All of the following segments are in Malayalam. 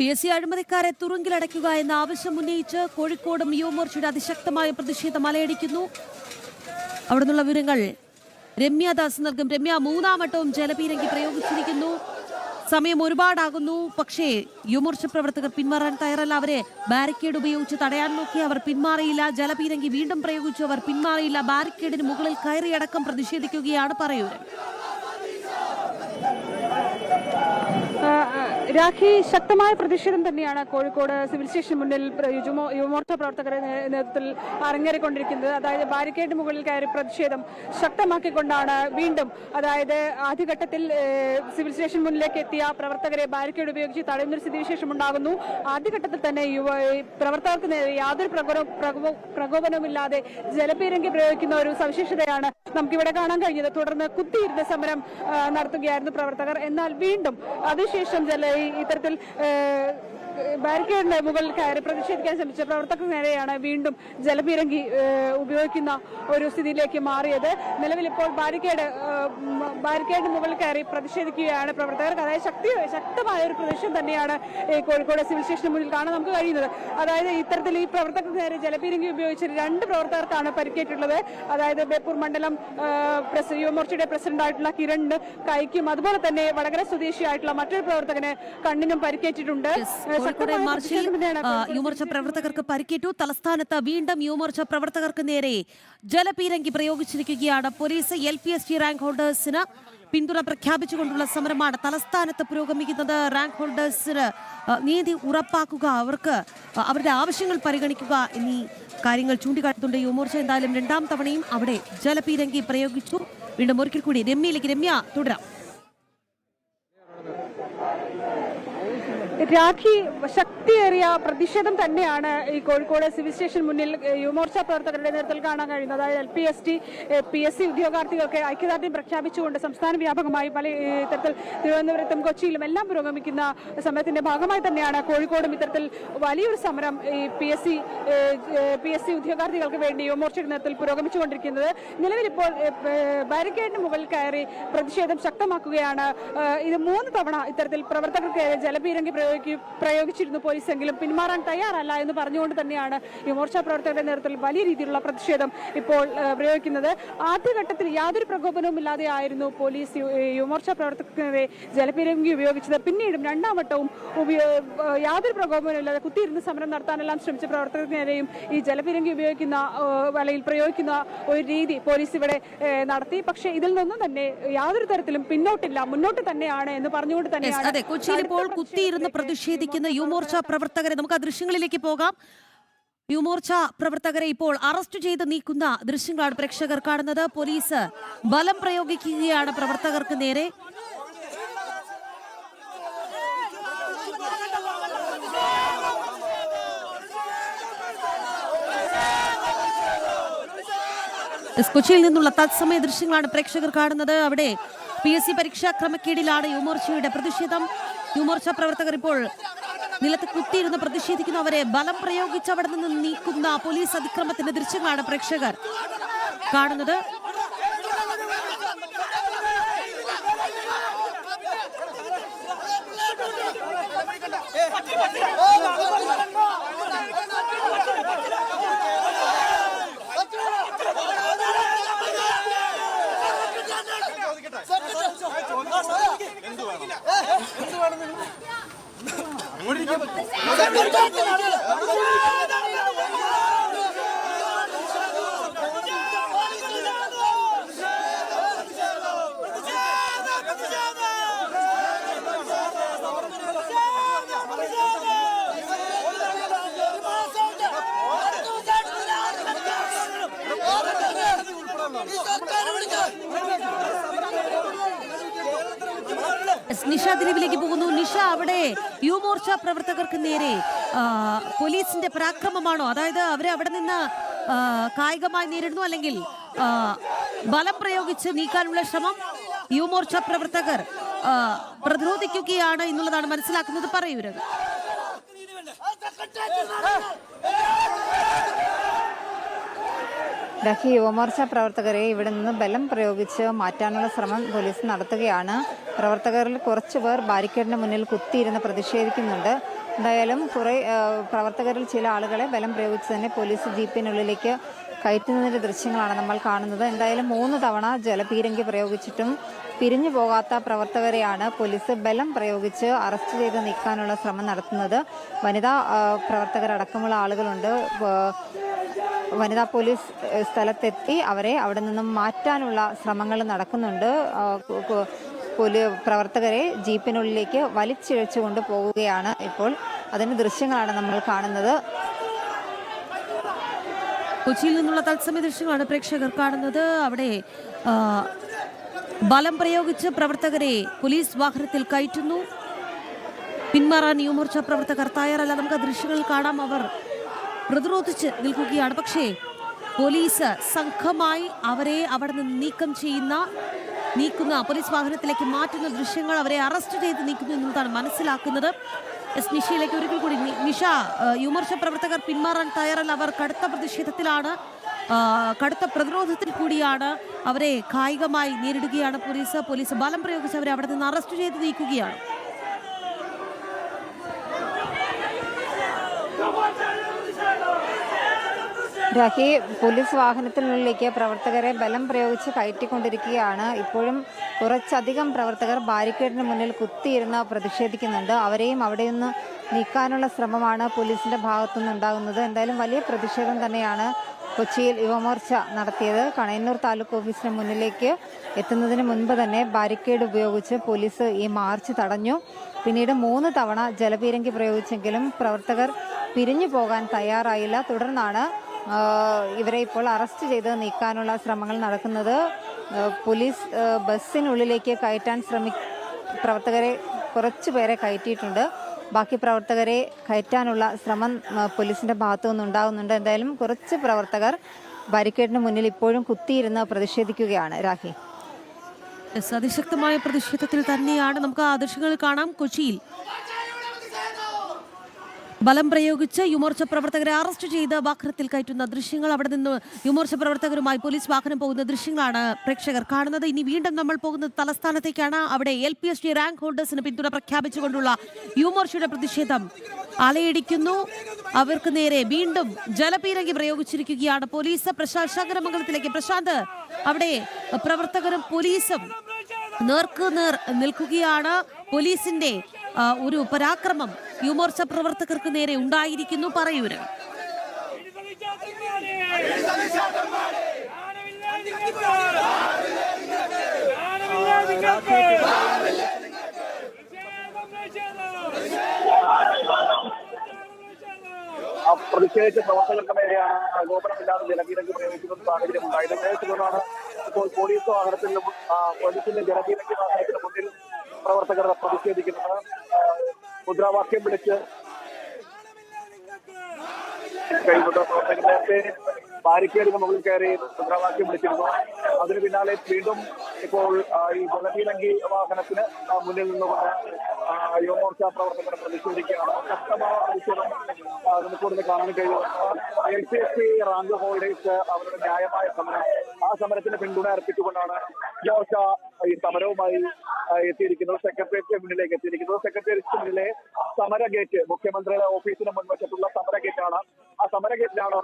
PSC അഴിമതിക്കാരെ തുറുങ്കിലടയ്ക്കുക എന്ന ആവശ്യം ഉന്നയിച്ച് കോഴിക്കോടും യുവമോർച്ചയുടെ അതിശക്തമായ പ്രതിഷേധം അലയടിക്കുന്നു. അവിടെ നിന്നുള്ള വിവരങ്ങൾ രമ്യദാസ് നൽകും. രമ്യ, മൂന്നാം വട്ടവും ജലപീരങ്കി പ്രയോഗിച്ചിരിക്കുന്നു. സമയം ഒരുപാടാകുന്നു. പക്ഷേ യുവമോർച്ച പ്രവർത്തകർ പിന്മാറാൻ തയ്യാറല്ല. അവരെ ബാരിക്കേഡ് ഉപയോഗിച്ച് തടയാൻ നോക്കി, അവർ പിന്മാറിയില്ല. ജലപീരങ്കി വീണ്ടും പ്രയോഗിച്ചു, അവർ പിന്മാറിയില്ല. ബാരിക്കേഡിന് മുകളിൽ കയറിയടക്കം പ്രതിഷേധിക്കുകയാണ്. പറയൂ രാഖി. ശക്തമായ പ്രതിഷേധം തന്നെയാണ് കോഴിക്കോട് സിവിൽ സ്റ്റേഷൻ മുന്നിൽ യുവമോർച്ച പ്രവർത്തകരുടെ നേതൃത്വത്തിൽ അരങ്ങേറിക്കൊണ്ടിരിക്കുന്നത്. അതായത് ബാരിക്കേഡ് മുകളിൽ കയറി പ്രതിഷേധം ശക്തമാക്കിക്കൊണ്ടാണ് വീണ്ടും, അതായത് ആദ്യഘട്ടത്തിൽ സിവിൽ സ്റ്റേഷൻ മുന്നിലേക്ക് എത്തിയ പ്രവർത്തകരെ ബാരിക്കേഡ് ഉപയോഗിച്ച് തടയുന്നൊരു സ്ഥിതിവിശേഷം ഉണ്ടാകുന്നു. ആദ്യഘട്ടത്തിൽ തന്നെ പ്രവർത്തകർക്ക് നേരെ യാതൊരു പ്രകോപനവുമില്ലാതെ ജലപീരങ്കി പ്രയോഗിക്കുന്ന ഒരു സവിശേഷതയാണ് നമുക്കിവിടെ കാണാൻ കഴിഞ്ഞത്. തുടർന്ന് കുത്തിയിരുന്ന സമരം നടത്തുകയായിരുന്നു പ്രവർത്തകർ. എന്നാൽ വീണ്ടും അതിനുശേഷം ഇത്തരത്തിൽ ബാരിക്കേഡിന്റെ മുകളിൽ കയറി പ്രതിഷേധിക്കാൻ ശ്രമിച്ച പ്രവർത്തകർക്ക് നേരെയാണ് വീണ്ടും ജലപീരങ്കി ഉപയോഗിക്കുന്ന ഒരു സ്ഥിതിയിലേക്ക് മാറിയത്. നിലവിൽ ഇപ്പോൾ ബാരിക്കേഡിന് മുകളിൽ കയറി പ്രതിഷേധിക്കുകയാണ് പ്രവർത്തകർ. അതായത് ശക്തമായ ഒരു പ്രതിഷേധം തന്നെയാണ് കോഴിക്കോട് സിവിൽ സ്റ്റേഷന് മുന്നിൽ കാണാൻ നമുക്ക് കഴിയുന്നത്. അതായത് ഇത്തരത്തിൽ ഈ പ്രവർത്തകർക്ക് നേരെ ജലപീരങ്കി ഉപയോഗിച്ച് 2 പ്രവർത്തകർക്കാണ് പരിക്കേറ്റുള്ളത്. അതായത് ബേപ്പൂർ മണ്ഡലം യുവമോർച്ചയുടെ പ്രസിഡന്റായിട്ടുള്ള കിരണിന് കൈക്കും, അതുപോലെ തന്നെ വടകര സ്വദേശിയായിട്ടുള്ള മറ്റൊരു പ്രവർത്തകന് കണ്ണിനും പരിക്കേറ്റിട്ടുണ്ട്. യുവമോർച്ച പ്രവർത്തകർക്ക് പരിക്കേറ്റു. തലസ്ഥാനത്ത് വീണ്ടും യുവമോർച്ച പ്രവർത്തകർക്ക് നേരെ ജലപീരങ്കി പ്രയോഗിച്ചിരിക്കുകയാണ് പോലീസ്. LPST റാങ്ക് ഹോൾഡേഴ്സിന് പിന്തുണ പ്രഖ്യാപിച്ചുകൊണ്ടുള്ള സമരമാണ് തലസ്ഥാനത്ത് പുരോഗമിക്കുന്നത്. റാങ്ക് ഹോൾഡേഴ്സിന് നീതി ഉറപ്പാക്കുക, അവർക്ക് അവരുടെ ആവശ്യങ്ങൾ പരിഗണിക്കുക എന്നീ കാര്യങ്ങൾ ചൂണ്ടിക്കാട്ടുന്നുണ്ട് യുവമോർച്ച. എന്തായാലും 2ാം തവണയും അവിടെ ജലപീരങ്കി പ്രയോഗിച്ചു. വീണ്ടും ഒരിക്കൽ കൂടി രമ്യയിലേക്ക്. രമ്യ, തുടരാം. രാഖി, ശക്തിയേറിയ പ്രതിഷേധം തന്നെയാണ് ഈ കോഴിക്കോട് സിവിൽ സ്റ്റേഷൻ മുന്നിൽ യുവമോർച്ച പ്രവർത്തകരുടെ നേതൃത്വത്തിൽ കാണാൻ കഴിയുന്നത്. അതായത് LPST PSC ഉദ്യോഗാർത്ഥികൾക്ക് ഐക്യദാർഢ്യം പ്രഖ്യാപിച്ചുകൊണ്ട് സംസ്ഥാന വ്യാപകമായി പല ഇത്തരത്തിൽ തിരുവനന്തപുരത്തും കൊച്ചിയിലും എല്ലാം പുരോഗമിക്കുന്ന സമരത്തിന്റെ ഭാഗമായി തന്നെയാണ് കോഴിക്കോടും ഇത്തരത്തിൽ വലിയൊരു സമരം ഈ PSC ഉദ്യോഗാർത്ഥികൾക്ക് വേണ്ടി യുവമോർച്ചയുടെ നേതൃത്വത്തിൽ പുരോഗമിച്ചുകൊണ്ടിരിക്കുന്നത്. നിലവിൽ ഇപ്പോൾ ബാരിക്കേഡിന് മുകളിൽ കയറി പ്രതിഷേധം ശക്തമാക്കുകയാണ്. ഇത് 3 തവണ ഇത്തരത്തിൽ പ്രവർത്തകർക്ക് ജലപീരങ്കി പ്രയോഗിച്ചിരുന്നു പോലീസെങ്കിലും പിന്മാറാൻ തയ്യാറല്ല എന്ന് പറഞ്ഞുകൊണ്ട് തന്നെയാണ് യുവമോർച്ച പ്രവർത്തകരുടെ നേതൃത്വത്തിൽ വലിയ രീതിയിലുള്ള പ്രതിഷേധം ഇപ്പോൾ പ്രയോഗിക്കുന്നത്. ആദ്യഘട്ടത്തിൽ യാതൊരു പ്രകോപനവും ഇല്ലാതെ ആയിരുന്നു പോലീസ് യുവമോർച്ച പ്രവർത്തകരെ ജലപീരങ്കി ഉപയോഗിച്ചത്. പിന്നീടും 2ാം വട്ടവും യാതൊരു പ്രകോപനവും ഇല്ലാതെ കുത്തിയിരുന്ന് സമരം നടത്താനെല്ലാം ശ്രമിച്ച പ്രവർത്തകർക്ക് നേരെയും ഈ ജലപീരങ്കി ഉപയോഗിക്കുന്ന വലയിൽ പ്രയോഗിക്കുന്ന ഒരു രീതി പോലീസ് ഇവിടെ നടത്തി. പക്ഷേ ഇതിൽ നിന്നും തന്നെ യാതൊരു തരത്തിലും പിന്നോട്ടില്ല, മുന്നോട്ട് തന്നെയാണ് എന്ന് പറഞ്ഞുകൊണ്ട് തന്നെയാണ് കൊച്ചിയിൽ ഇപ്പോൾ കുത്തിയിരുന്ന് പ്രതിഷേധിക്കുന്ന യുവമോർച്ച പ്രവർത്തകരെ നമുക്ക് ആ ദൃശ്യങ്ങളിലേക്ക് പോകാം. യുവമോർച്ച പ്രവർത്തകരെ ഇപ്പോൾ അറസ്റ്റ് ചെയ്ത് നീക്കുന്ന ദൃശ്യങ്ങളാണ് പ്രേക്ഷകർ കാണുന്നത്. പോലീസ് ബലം പ്രയോഗിക്കുകയാണ് പ്രവർത്തകർക്ക് നേരെ. കൊച്ചിയിൽ നിന്നുള്ള തത്സമയ ദൃശ്യങ്ങളാണ് പ്രേക്ഷകർ കാണുന്നത്. അവിടെ PSC പരീക്ഷാ ക്രമക്കേടിലാണ് യുവമോർച്ചയുടെ പ്രതിഷേധം. യുവമോർച്ച പ്രവർത്തകർ ഇപ്പോൾ നിലത്ത് കുത്തിയിരുന്ന് പ്രതിഷേധിക്കുന്നു. അവരെ ബലം പ്രയോഗിച്ച് അവിടെ നിന്ന് നീക്കുന്ന പോലീസ് അതിക്രമത്തിന്റെ ദൃശ്യങ്ങളാണ് പ്രേക്ഷകർ കാണുന്നത്. നിഷ ദിലീപിലേക്ക് പോകുന്നു. നിഷ, അവിടെ യുവമോർച്ച പ്രവർത്തകർക്ക് നേരെ പോലീസിന്റെ പരാക്രമമാണോ? അതായത് അവരെ അവിടെ നിന്ന് കായികമായി നേരിടുന്നു, അല്ലെങ്കിൽ ബലം പ്രയോഗിച്ച് നീക്കാനുള്ള ശ്രമം യുവമോർച്ച പ്രവർത്തകർ പ്രതിരോധിക്കുകയാണ് എന്നുള്ളതാണ് മനസ്സിലാക്കുന്നത്. പറയൂ. ഡൽഹി യുവമോർച്ച പ്രവർത്തകരെ ഇവിടെ നിന്ന് ബലം പ്രയോഗിച്ച് മാറ്റാനുള്ള ശ്രമം പോലീസ് നടത്തുകയാണ്. പ്രവർത്തകരിൽ കുറച്ചുപേർ ബാരിക്കേഡിന് മുന്നിൽ കുത്തിയിരുന്ന് പ്രതിഷേധിക്കുന്നുണ്ട്. എന്തായാലും കുറേ പ്രവർത്തകരിൽ ചില ആളുകളെ ബലം പ്രയോഗിച്ച് തന്നെ പോലീസ് ജീപ്പിനുള്ളിലേക്ക് കയറ്റുന്നതിൻ്റെ ദൃശ്യങ്ങളാണ് നമ്മൾ കാണുന്നത്. എന്തായാലും 3 തവണ ജലപീരങ്കി പ്രയോഗിച്ചിട്ടും പിരിഞ്ഞു പോകാത്ത പ്രവർത്തകരെയാണ് പോലീസ് ബലം പ്രയോഗിച്ച് അറസ്റ്റ് ചെയ്ത് നീക്കാനുള്ള ശ്രമം നടത്തുന്നത്. വനിതാ പ്രവർത്തകരടക്കമുള്ള ആളുകളുണ്ട്. വനിതാ പോലീസ് സ്ഥലത്തെത്തി അവരെ അവിടെ നിന്നും മാറ്റാനുള്ള ശ്രമങ്ങൾ നടക്കുന്നുണ്ട്. പ്രവർത്തകരെ ജീപ്പിനുള്ളിലേക്ക് വലിച്ചിഴച്ചുകൊണ്ട് പോവുകയാണ് ഇപ്പോൾ. അതിൻ്റെ ദൃശ്യങ്ങളാണ് നമ്മൾ കാണുന്നത്. കൊച്ചിയിൽ നിന്നുള്ള തത്സമയ ദൃശ്യങ്ങളാണ് പ്രേക്ഷകർ കാണുന്നത്. അവിടെ ബലം പ്രയോഗിച്ച് പ്രവർത്തകരെ പോലീസ് വാഹനത്തിൽ കയറ്റുന്നു. പിന്മാറാൻ യുവമോർച്ച പ്രവർത്തകർ തയ്യാറല്ല. നമുക്ക് ആ ദൃശ്യങ്ങൾ കാണാം. അവർ പ്രതിരോധിച്ച് നിൽക്കുകയാണ്. പക്ഷേ പോലീസ് സംഘമായി അവരെ അവിടെ നിന്ന് നീക്കുന്ന പോലീസ് വാഹനത്തിലേക്ക് മാറ്റുന്ന ദൃശ്യങ്ങൾ, അവരെ അറസ്റ്റ് ചെയ്ത് നീക്കുന്നു എന്നതാണ് മനസ്സിലാക്കുന്നത്. എസ് നിഷയിലേക്ക് ഒരിക്കൽ കൂടി. നിഷ, യുവമോർച്ച പ്രവർത്തകർ പിന്മാറാൻ തയ്യാറല്ല. അവർ കടുത്ത പ്രതിഷേധത്തിലാണ്, കടുത്ത പ്രതിരോധത്തിൽ കൂടിയാണ്. അവരെ കായികമായി നേരിടുകയാണ് പോലീസ് ബലം പ്രയോഗിച്ച് അവരെ അവിടെ നിന്ന് അറസ്റ്റ് ചെയ്ത് നീക്കുകയാണ്. രാഹി, പോലീസ് വാഹനത്തിനുള്ളിലേക്ക് പ്രവർത്തകരെ ബലം പ്രയോഗിച്ച് കയറ്റിക്കൊണ്ടിരിക്കുകയാണ്. ഇപ്പോഴും കുറച്ചധികം പ്രവർത്തകർ ബാരിക്കേഡിന് മുന്നിൽ കുത്തിയിരുന്ന് പ്രതിഷേധിക്കുന്നുണ്ട്. അവരെയും അവിടെയൊന്ന് നീക്കാനുള്ള ശ്രമമാണ് പോലീസിന്റെ ഭാഗത്തുനിന്ന് ഉണ്ടാകുന്നത്. എന്തായാലും വലിയ പ്രതിഷേധം തന്നെയാണ് കൊച്ചിയിൽ യുവമോർച്ച നടത്തിയത്. കണയന്നൂർ താലൂക്ക് ഓഫീസിന് മുന്നിലേക്ക് എത്തുന്നതിന് മുൻപ് തന്നെ ബാരിക്കേഡ് ഉപയോഗിച്ച് പോലീസ് ഈ മാർച്ച് തടഞ്ഞു. പിന്നീട് 3 തവണ ജലപീരങ്കി പ്രയോഗിച്ചെങ്കിലും പ്രവർത്തകർ പിരിഞ്ഞു പോകാൻ തയ്യാറായില്ല. തുടർന്നാണ് ഇവരെ ഇപ്പോൾ അറസ്റ്റ് ചെയ്ത് നീക്കാനുള്ള ശ്രമങ്ങൾ നടക്കുന്നത്. പോലീസ് ബസ്സിനുള്ളിലേക്ക് കയറ്റാൻ പ്രവർത്തകരെ കുറച്ചുപേരെ കയറ്റിയിട്ടുണ്ട്. ബാക്കി പ്രവർത്തകരെ കയറ്റാനുള്ള ശ്രമം പോലീസിന്റെ ഭാഗത്തു നിന്നുണ്ടാകുന്നുണ്ട്. എന്തായാലും കുറച്ച് പ്രവർത്തകർ ബാരിക്കേഡിന് മുന്നിൽ ഇപ്പോഴും കുത്തിയിരുന്ന് പ്രതിഷേധിക്കുകയാണ്. രാഹി, അതിശക്തമായ പ്രതിഷേധത്തിൽ തന്നെയാണ്. നമുക്ക് ആ ദൃശ്യങ്ങൾ കാണാം. കൊച്ചിയിൽ ബലം പ്രയോഗിച്ച് യുവമോർച്ച പ്രവർത്തകരെ അറസ്റ്റ് ചെയ്ത് വാഹനത്തിൽ കയറ്റുന്ന ദൃശ്യങ്ങൾ, അവിടെ നിന്ന് യുവമോർച്ച പ്രവർത്തകരുമായി പോലീസ് വാഹനം പോകുന്ന ദൃശ്യങ്ങളാണ് പ്രേക്ഷകർ കാണുന്നത്. ഇനി വീണ്ടും നമ്മൾ പോകുന്നത് തലസ്ഥാനത്തേക്കാണ്. അവിടെ LPST റാങ്ക് ഹോൾഡേഴ്സിന് പിന്തുണ പ്രഖ്യാപിച്ചുകൊണ്ടുള്ള യുവമോർച്ചയുടെ പ്രതിഷേധം അലയടിക്കുന്നു. അവർക്ക് നേരെ വീണ്ടും ജലപീരങ്കി പ്രയോഗിച്ചിരിക്കുകയാണ് പോലീസ്. പ്രശാന്ത് ശങ്കരമംഗലത്തിലേക്ക്. പ്രശാന്ത്, അവിടെ പ്രവർത്തകരും പോലീസും നേർക്കുനേർ നിൽക്കുകയാണ്. പോലീസിന്റെ ഒരു പരാക്രമം യുവമോർച്ച പ്രവർത്തകർക്ക് നേരെ ഉണ്ടായിരിക്കുന്നു. പറയൂര്. പ്രതിഷേധിച്ച പ്രവർത്തകർക്ക് നേരെയാണ് പ്രകോപനമില്ലാതെ ജലപീരങ്കി പ്രയോഗിക്കുന്ന സാഹചര്യം ഉണ്ടായത്. തുടർന്നാണ് ഇപ്പോൾ പോലീസ് വാഹനത്തിലും പോലീസിന്റെ ജലപീരങ്കി വാഹനത്തിന് മുന്നിൽ പ്രവർത്തകർ പ്രതിഷേധിക്കുന്നത്. മുദ്രാവാക്യം വിളിച്ച് പ്രവർത്തകർ നേരത്തെ ബാരിക്കേഡിന് മുകളിൽ കയറി മുദ്രാവാക്യം വിളിച്ചിരുന്നു. അതിന് പിന്നാലെ വീണ്ടും ഇപ്പോൾ ഈ ജലപീരങ്കി വാഹനത്തിന് മുന്നിൽ നിന്നുകൊണ്ട് യുവമോർച്ച പ്രവർത്തകർ പ്രതിഷേധിക്കുകയാണ്. ശക്തമായ പ്രതിഷേധം നമുക്കിവിടെ കാണാൻ കഴിയും. LPST റാങ്ക് ഹോൾഡേഴ്സ് അവരുടെ ന്യായമായ സമരം, ആ സമരത്തിന് പിന്തുണ അർപ്പിച്ചുകൊണ്ടാണ് യുവമോർച്ച ഈ സമരവുമായി എത്തിയിരിക്കുന്നത്. സെക്രട്ടേറിയറ്റിന് മുന്നിലേക്ക് എത്തിയിരിക്കുന്നത്. സെക്രട്ടേറിയറ്റിന് മുന്നിലെ സമര ഗേറ്റ്, മുഖ്യമന്ത്രിയുടെ ഓഫീസിന് മുൻവശത്തുള്ള സമര ഗേറ്റാണ്. ആ സമര ഗേറ്റിലാണ്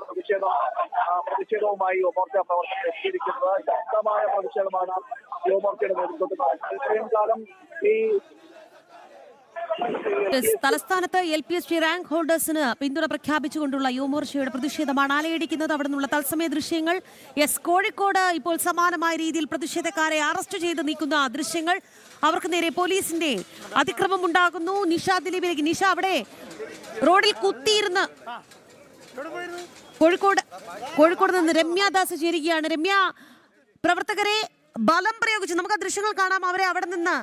പ്രതിഷേധവുമായി യുവമോർച്ച പ്രവർത്തകർ എത്തിയിരിക്കുന്നത്. ശക്തമായ പ്രതിഷേധമാണ് യുവമോർച്ചയുടെ നേതൃത്വത്തിൽ നടക്കുന്നത്. ഇത്രയും കാലം ഈ തലസ്ഥാനത്ത് LPST റാങ്ക് ഹോൾഡേഴ്സിന് പിന്തുണ പ്രഖ്യാപിച്ചുകൊണ്ടുള്ള യുവമോർച്ചയുടെ പ്രതിഷേധമാണ് അലയടിക്കുന്നത്. അവിടെ നിന്നുള്ള തത്സമയ ദൃശ്യങ്ങൾ. കോഴിക്കോട് ഇപ്പോൾ സമാനമായ രീതിയിൽ പ്രതിഷേധക്കാരെ അറസ്റ്റ് ചെയ്ത് നീക്കുന്ന ദൃശ്യങ്ങൾ. അവർക്ക് നേരെ പോലീസിന്റെ അതിക്രമം ഉണ്ടാകുന്നു. നിഷ ദിലീപിലേക്ക്. നിഷ, അവിടെ റോഡിൽ കുത്തിയിരുന്ന് കോഴിക്കോട് നിന്ന് രമ്യാദാസ് ചേരുകയാണ്. രമ്യ, പ്രവർത്തകരെ ബലം പ്രയോഗിച്ച് നമുക്ക് ആ ദൃശ്യങ്ങൾ കാണാം. അവരെ അവിടെ നിന്ന്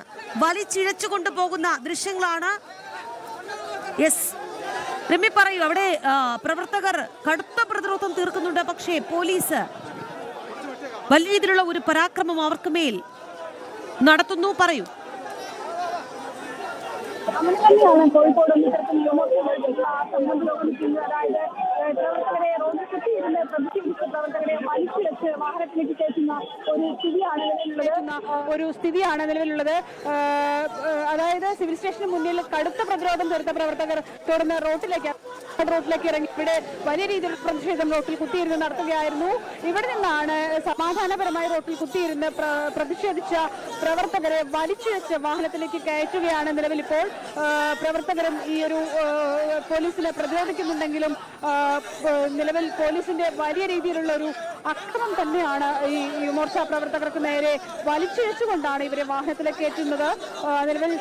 വലിച്ചിഴച്ചു കൊണ്ടുപോകുന്ന ദൃശ്യങ്ങളാണ്. രമ്യ, പറയൂ. അവിടെ പ്രവർത്തകർ കടുത്ത പ്രതിരോധം തീർക്കുന്നുണ്ട്. പക്ഷേ പോലീസ് വലിയ രീതിയിലുള്ള ഒരു പരാക്രമം അവർക്ക് മേൽ നടത്തുന്നു. പറയൂ. അങ്ങനെ തന്നെയാണ് കോഴിക്കോട് അതായത് പ്രവർത്തകരെ റോഡിൽ കുത്തിയിരുന്ന് പ്രതിഷേധിച്ച പ്രവർത്തകരെ വലിച്ചു വെച്ച് വാഹനത്തിലേക്ക് കയറ്റുന്ന ഒരു സ്ഥിതിയാണ് ഇതിലുള്ളത്. ഒരു സ്ഥിതിയാണ് നിലവിലുള്ളത്. അതായത് സിവിൽ സ്റ്റേഷന് മുന്നിൽ കടുത്ത പ്രതിരോധം തീർത്ത പ്രവർത്തകർ തുടർന്ന് റോട്ടിലേക്ക് ഇറങ്ങി ഇവിടെ വലിയ രീതിയിൽ പ്രതിഷേധം റോട്ടിൽ കുത്തിയിരുന്ന് നടത്തുകയായിരുന്നു. ഇവിടെ നിന്നാണ് സമാധാനപരമായി റോട്ടിൽ കുത്തിയിരുന്ന് പ്രതിഷേധിച്ച പ്രവർത്തകരെ വലിച്ചുവെച്ച് വാഹനത്തിലേക്ക് കയറ്റുകയാണ് നിലവിൽ ഇപ്പോൾ. പ്രവർത്തകരും ഈ ഒരു പോലീസിനെ പ്രതിരോധിക്കുന്നുണ്ടെങ്കിലും നിലവിൽ പോലീസിന്റെ വലിയ രീതിയിലുള്ള ഒരു അക്രമം തന്നെയാണ് ഈ യുവമോർച്ച പ്രവർത്തകർക്ക് നേരെ വലിച്ചുവെച്ചുകൊണ്ടാണ് ഇവരെ വാഹനത്തിലേക്ക് കയറ്റുന്നത്. നിലവിൽ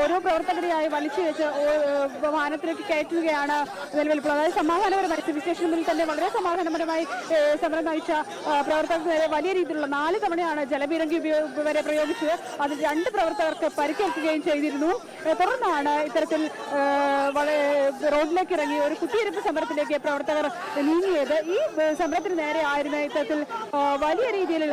ഓരോ പ്രവർത്തകരെയായി വലിച്ചുവെച്ച് വാഹനത്തിലേക്ക് കയറ്റുകയാണ് നിലവിൽ. അതായത് സമാധാനപരമായി സിവിൽ സ്റ്റേഷന് മുന്നിൽ തന്നെ വളരെ സമാധാനപരമായി സമരം നയിച്ച പ്രവർത്തകർക്ക് നേരെ വലിയ രീതിയിലുള്ള 4 തവണയാണ് ജലപീരങ്കി വരെ പ്രയോഗിച്ചത്. അതിൽ 2 പ്രവർത്തകർക്ക് പരിക്കേൽക്കുകയും ചെയ്തിരുന്നു. തുടർന്നാണ് ഇത്തരത്തിൽ റോഡിലേക്ക് ഇറങ്ങി ഒരു കുത്തിയിരിപ്പ് സമരത്തിലേക്ക് പ്രവർത്തകർ നീങ്ങിയത്. ഈ സമരത്തിന് നേരെ ആയിരുന്ന ഇത്തരത്തിൽ വലിയ രീതിയിൽ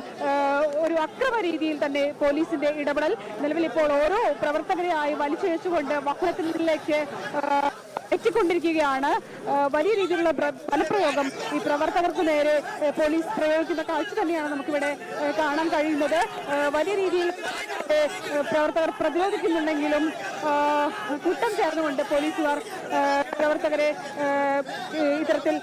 ഒരു അക്രമ രീതിയിൽ തന്നെ പോലീസിന്റെ ഇടപെടൽ. നിലവിൽ ഇപ്പോൾ ഓരോ പ്രവർത്തകരെയായി വലിച്ചിഴച്ചുകൊണ്ട് വാഹനത്തിലേക്ക് എത്തിക്കൊണ്ടിരിക്കുകയാണ്. വലിയ രീതിയിലുള്ള ബലപ്രയോഗം ഈ പ്രവർത്തകർക്ക് നേരെ പോലീസ് പ്രയോഗിക്കുന്ന കാഴ്ച തന്നെയാണ് നമുക്കിവിടെ കാണാൻ കഴിയുന്നത്. വലിയ രീതിയിൽ പ്രവർത്തകർ പ്രതിരോധിക്കുന്നുണ്ടെങ്കിലും കൂട്ടം ചേർന്നുകൊണ്ട് പോലീസുകാർ പ്രവർത്തകരെ ഇത്തരത്തിൽ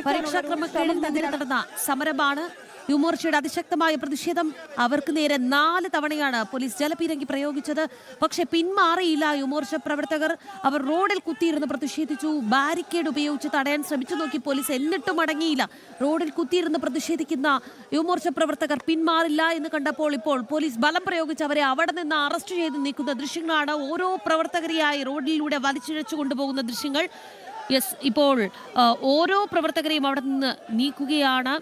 പരീക്ഷാക്രമക്കേടിനെതിരെ നടന്ന സമരമാണ്. യുവമോർച്ചയുടെ അതിശക്തമായ പ്രതിഷേധം. അവർക്ക് നേരെ 4 തവണയാണ് പോലീസ് ജലപീരങ്കി പ്രയോഗിച്ചത്. പക്ഷെ പിന്മാറിയില്ല യുവമോർച്ച പ്രവർത്തകർ. അവർ റോഡിൽ കുത്തിയിരുന്ന് പ്രതിഷേധിച്ചു. ബാരിക്കേഡ് ഉപയോഗിച്ച് തടയാൻ ശ്രമിച്ചു നോക്കി പോലീസ്, എന്നിട്ടും അടങ്ങിയില്ല. റോഡിൽ കുത്തിയിരുന്ന് പ്രതിഷേധിക്കുന്ന യുവമോർച്ച പ്രവർത്തകർ പിന്മാറില്ല എന്ന് കണ്ടപ്പോൾ ഇപ്പോൾ പോലീസ് ബലം പ്രയോഗിച്ച് അവരെ അവിടെ നിന്ന് അറസ്റ്റ് ചെയ്ത് നീക്കുന്ന ദൃശ്യങ്ങളാണ്. ഓരോ പ്രവർത്തകരെയായി റോഡിലൂടെ വലിച്ചിഴച്ചു കൊണ്ടുപോകുന്ന ദൃശ്യങ്ങൾ. ഇപ്പോൾ ഓരോ പ്രവർത്തകരെയും അവിടെ നിന്ന് നീക്കുകയാണ്.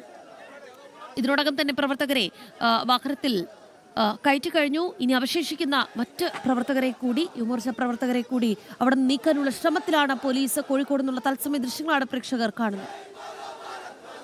ഇതിനോടകം തന്നെ പ്രവർത്തകരെ വാഹനത്തിൽ കയറ്റി കഴിഞ്ഞു. ഇനി അവശേഷിക്കുന്ന മറ്റ് പ്രവർത്തകരെ കൂടി, യുവമോർച്ച പ്രവർത്തകരെ കൂടി അവിടെ നീക്കാനുള്ള ശ്രമത്തിലാണ് പോലീസ്. കോഴിക്കോട് നിന്നുള്ള തത്സമയ ദൃശ്യങ്ങളാണ് പ്രേക്ഷകർ കാണുന്നത്.